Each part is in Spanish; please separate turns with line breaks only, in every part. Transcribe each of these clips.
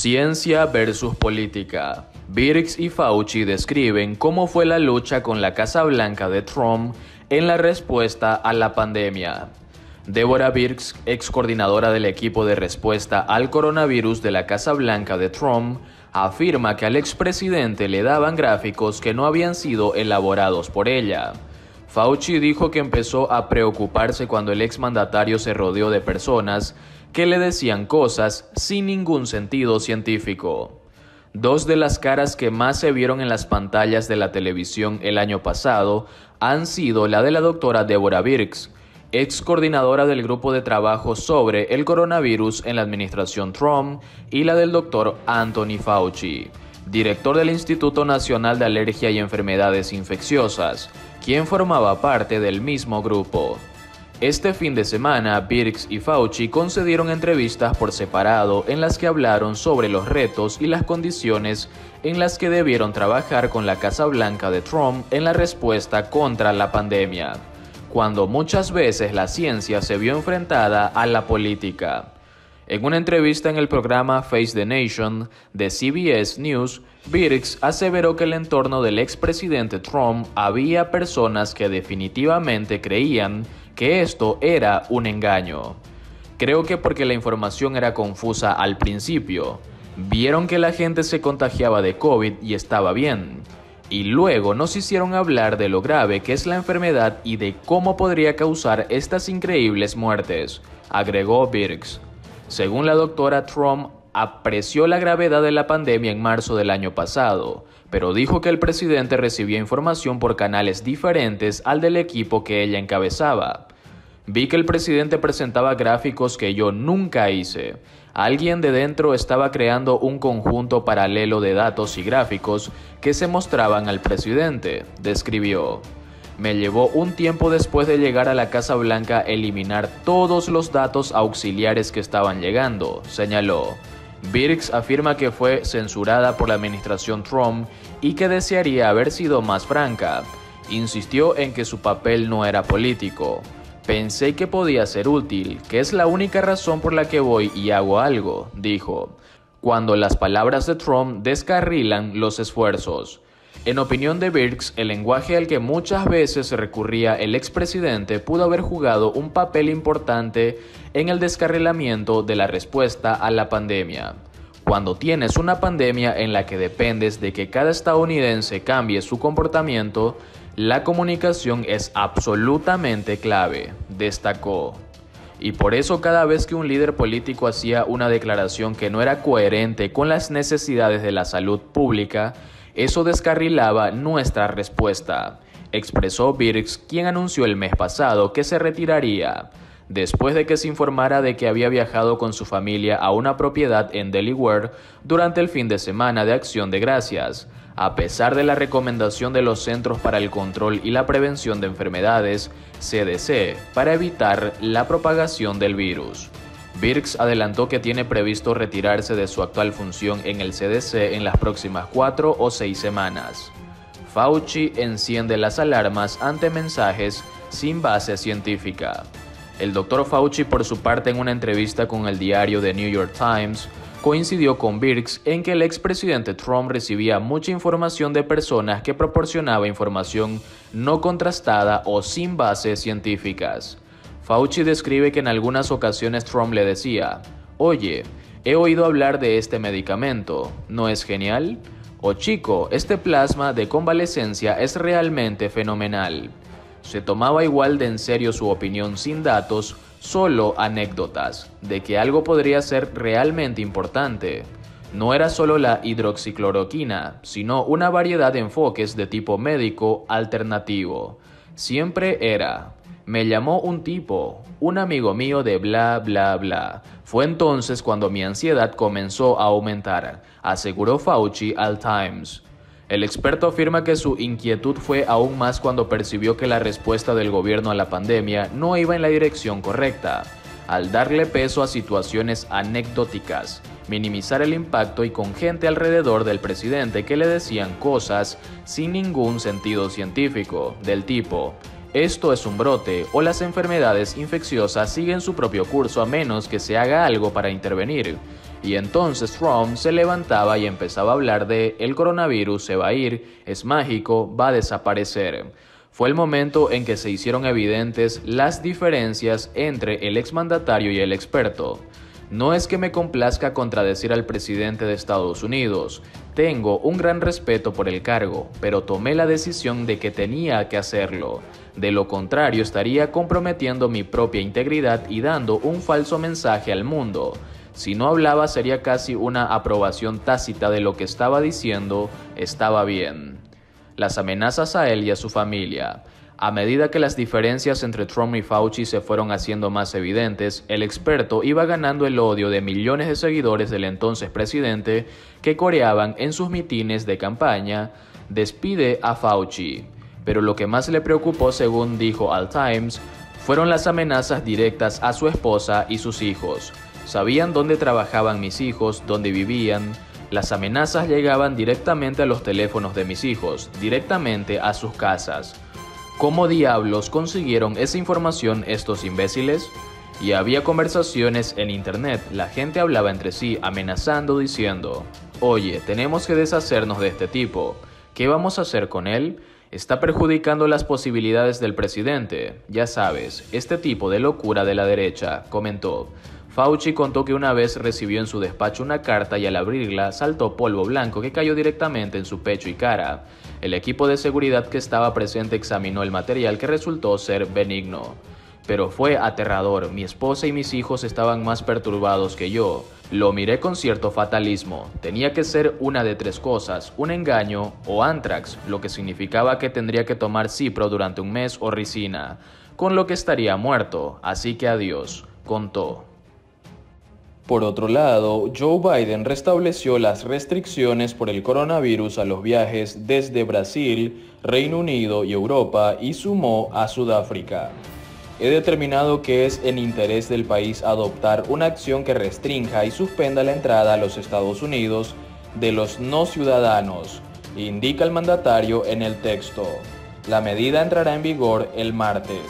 Ciencia versus política. Birx y Fauci describen cómo fue la lucha con la Casa Blanca de Trump en la respuesta a la pandemia. Deborah Birx, ex coordinadora del equipo de respuesta al coronavirus de la Casa Blanca de Trump, afirma que al expresidente le daban gráficos que no habían sido elaborados por ella. Fauci dijo que empezó a preocuparse cuando el exmandatario se rodeó de personas que le decían cosas sin ningún sentido científico. Dos de las caras que más se vieron en las pantallas de la televisión el año pasado han sido la de la doctora Deborah Birx, ex coordinadora del grupo de trabajo sobre el coronavirus en la administración Trump, y la del doctor Anthony Fauci, director del Instituto Nacional de Alergia y Enfermedades Infecciosas, quien formaba parte del mismo grupo. Este fin de semana, Birx y Fauci concedieron entrevistas por separado en las que hablaron sobre los retos y las condiciones en las que debieron trabajar con la Casa Blanca de Trump en la respuesta contra la pandemia, cuando muchas veces la ciencia se vio enfrentada a la política. En una entrevista en el programa Face the Nation de CBS News, Birx aseveró que en el entorno del expresidente Trump había personas que definitivamente creían que esto era un engaño. Creo que porque la información era confusa al principio. Vieron que la gente se contagiaba de COVID y estaba bien. Y luego nos hicieron hablar de lo grave que es la enfermedad y de cómo podría causar estas increíbles muertes, agregó Birx. Según la doctora, Trump apreció la gravedad de la pandemia en marzo del año pasado, pero dijo que el presidente recibía información por canales diferentes al del equipo que ella encabezaba. Vi que el presidente presentaba gráficos que yo nunca hice. Alguien de dentro estaba creando un conjunto paralelo de datos y gráficos que se mostraban al presidente, describió. Me llevó un tiempo después de llegar a la Casa Blanca eliminar todos los datos auxiliares que estaban llegando, señaló. Birx afirma que fue censurada por la administración Trump y que desearía haber sido más franca. Insistió en que su papel no era político. Pensé que podía ser útil, que es la única razón por la que voy y hago algo, dijo, cuando las palabras de Trump descarrilan los esfuerzos. En opinión de Birx, el lenguaje al que muchas veces recurría el expresidente pudo haber jugado un papel importante en el descarrilamiento de la respuesta a la pandemia. Cuando tienes una pandemia en la que dependes de que cada estadounidense cambie su comportamiento, la comunicación es absolutamente clave, destacó. Y por eso cada vez que un líder político hacía una declaración que no era coherente con las necesidades de la salud pública, eso descarrilaba nuestra respuesta, expresó Birx, quien anunció el mes pasado que se retiraría, después de que se informara de que había viajado con su familia a una propiedad en Delaware durante el fin de semana de Acción de Gracias, a pesar de la recomendación de los Centros para el Control y la Prevención de Enfermedades, CDC, para evitar la propagación del virus. Birx adelantó que tiene previsto retirarse de su actual función en el CDC en las próximas 4 o 6 semanas. Fauci enciende las alarmas ante mensajes sin base científica. El Dr. Fauci, por su parte, en una entrevista con el diario The New York Times, coincidió con Birx en que el expresidente Trump recibía mucha información de personas que proporcionaba información no contrastada o sin bases científicas. Fauci describe que en algunas ocasiones Trump le decía, «Oye, he oído hablar de este medicamento, ¿no es genial? O chico, este plasma de convalecencia es realmente fenomenal». Se tomaba igual de en serio su opinión sin datos, solo anécdotas, de que algo podría ser realmente importante. No era solo la hidroxicloroquina, sino una variedad de enfoques de tipo médico alternativo. Siempre era... Me llamó un tipo, un amigo mío de bla bla bla. Fue entonces cuando mi ansiedad comenzó a aumentar, aseguró Fauci al Times. El experto afirma que su inquietud fue aún más cuando percibió que la respuesta del gobierno a la pandemia no iba en la dirección correcta, al darle peso a situaciones anecdóticas, minimizar el impacto y con gente alrededor del presidente que le decían cosas sin ningún sentido científico, del tipo... Esto es un brote o las enfermedades infecciosas siguen su propio curso a menos que se haga algo para intervenir. Y entonces Trump se levantaba y empezaba a hablar de el coronavirus se va a ir, es mágico, va a desaparecer. Fue el momento en que se hicieron evidentes las diferencias entre el exmandatario y el experto. No es que me complazca contradecir al presidente de Estados Unidos, tengo un gran respeto por el cargo, pero tomé la decisión de que tenía que hacerlo. De lo contrario estaría comprometiendo mi propia integridad y dando un falso mensaje al mundo. Si no hablaba sería casi una aprobación tácita de lo que estaba diciendo, estaba bien. Las amenazas a él y a su familia. A medida que las diferencias entre Trump y Fauci se fueron haciendo más evidentes, el experto iba ganando el odio de millones de seguidores del entonces presidente que coreaban en sus mitines de campaña, despide a Fauci. Pero lo que más le preocupó, según dijo al Times, fueron las amenazas directas a su esposa y sus hijos. Sabían dónde trabajaban mis hijos, dónde vivían. Las amenazas llegaban directamente a los teléfonos de mis hijos, directamente a sus casas. ¿Cómo diablos consiguieron esa información estos imbéciles? Y había conversaciones en internet, la gente hablaba entre sí amenazando diciendo, oye, tenemos que deshacernos de este tipo, ¿qué vamos a hacer con él? Está perjudicando las posibilidades del presidente, ya sabes, este tipo de locura de la derecha, comentó. Fauci contó que una vez recibió en su despacho una carta y al abrirla saltó polvo blanco que cayó directamente en su pecho y cara. El equipo de seguridad que estaba presente examinó el material que resultó ser benigno. Pero fue aterrador, mi esposa y mis hijos estaban más perturbados que yo. Lo miré con cierto fatalismo. Tenía que ser una de tres cosas, un engaño o anthrax, lo que significaba que tendría que tomar cipro durante un mes o ricina, con lo que estaría muerto, así que adiós, contó. Por otro lado, Joe Biden restableció las restricciones por el coronavirus a los viajes desde Brasil, Reino Unido y Europa y sumó a Sudáfrica. He determinado que es en interés del país adoptar una acción que restrinja y suspenda la entrada a los Estados Unidos de los no ciudadanos, indica el mandatario en el texto. La medida entrará en vigor el martes.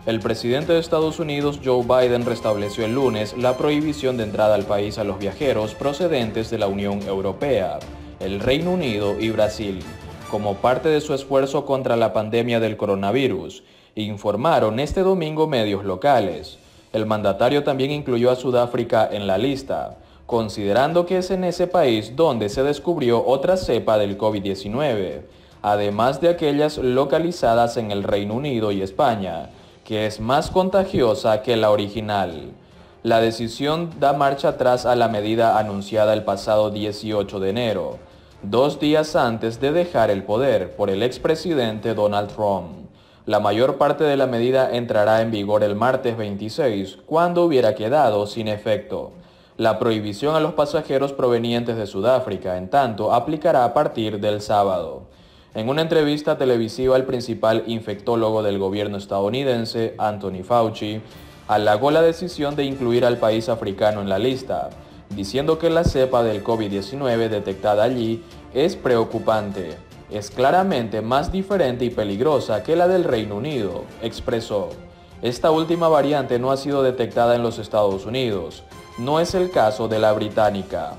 El presidente de Estados Unidos, Joe Biden, restableció el lunes la prohibición de entrada al país a los viajeros procedentes de la Unión Europea, el Reino Unido y Brasil, como parte de su esfuerzo contra la pandemia del coronavirus, informaron este domingo medios locales. El mandatario también incluyó a Sudáfrica en la lista, considerando que es en ese país donde se descubrió otra cepa del COVID-19, además de aquellas localizadas en el Reino Unido y España, que es más contagiosa que la original. La decisión da marcha atrás a la medida anunciada el pasado 18 de enero, 2 días antes de dejar el poder por el expresidente Donald Trump. La mayor parte de la medida entrará en vigor el martes 26, cuando hubiera quedado sin efecto. La prohibición a los pasajeros provenientes de Sudáfrica, en tanto, aplicará a partir del sábado. En una entrevista televisiva, el principal infectólogo del gobierno estadounidense, Anthony Fauci, halagó la decisión de incluir al país africano en la lista, diciendo que la cepa del COVID-19 detectada allí es preocupante. Es claramente más diferente y peligrosa que la del Reino Unido, expresó. Esta última variante no ha sido detectada en los Estados Unidos. No es el caso de la británica.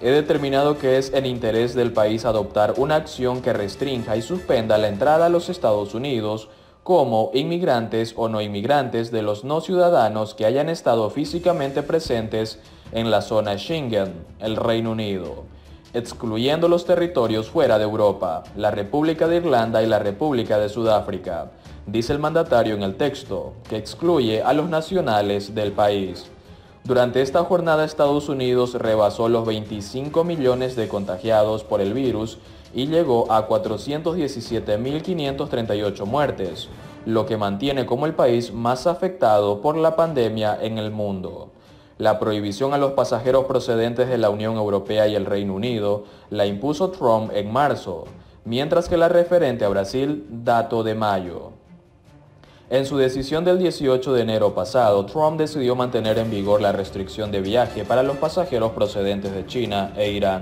He determinado que es en interés del país adoptar una acción que restrinja y suspenda la entrada a los Estados Unidos como inmigrantes o no inmigrantes de los no ciudadanos que hayan estado físicamente presentes en la zona Schengen, el Reino Unido, excluyendo los territorios fuera de Europa, la República de Irlanda y la República de Sudáfrica, dice el mandatario en el texto, que excluye a los nacionales del país. Durante esta jornada, Estados Unidos rebasó los 25 millones de contagiados por el virus y llegó a 417.538 muertes, lo que mantiene como el país más afectado por la pandemia en el mundo. La prohibición a los pasajeros procedentes de la Unión Europea y el Reino Unido la impuso Trump en marzo, mientras que la referente a Brasil dató de mayo. En su decisión del 18 de enero pasado, Trump decidió mantener en vigor la restricción de viaje para los pasajeros procedentes de China e Irán.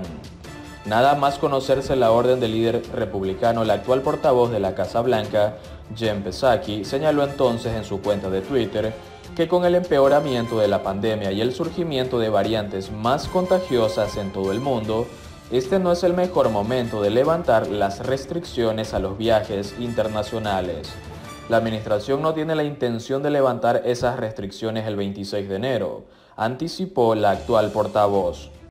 Nada más conocerse la orden del líder republicano, el actual portavoz de la Casa Blanca, Jen Psaki, señaló entonces en su cuenta de Twitter que con el empeoramiento de la pandemia y el surgimiento de variantes más contagiosas en todo el mundo, este no es el mejor momento de levantar las restricciones a los viajes internacionales. La administración no tiene la intención de levantar esas restricciones el 26 de enero, anticipó la actual portavoz.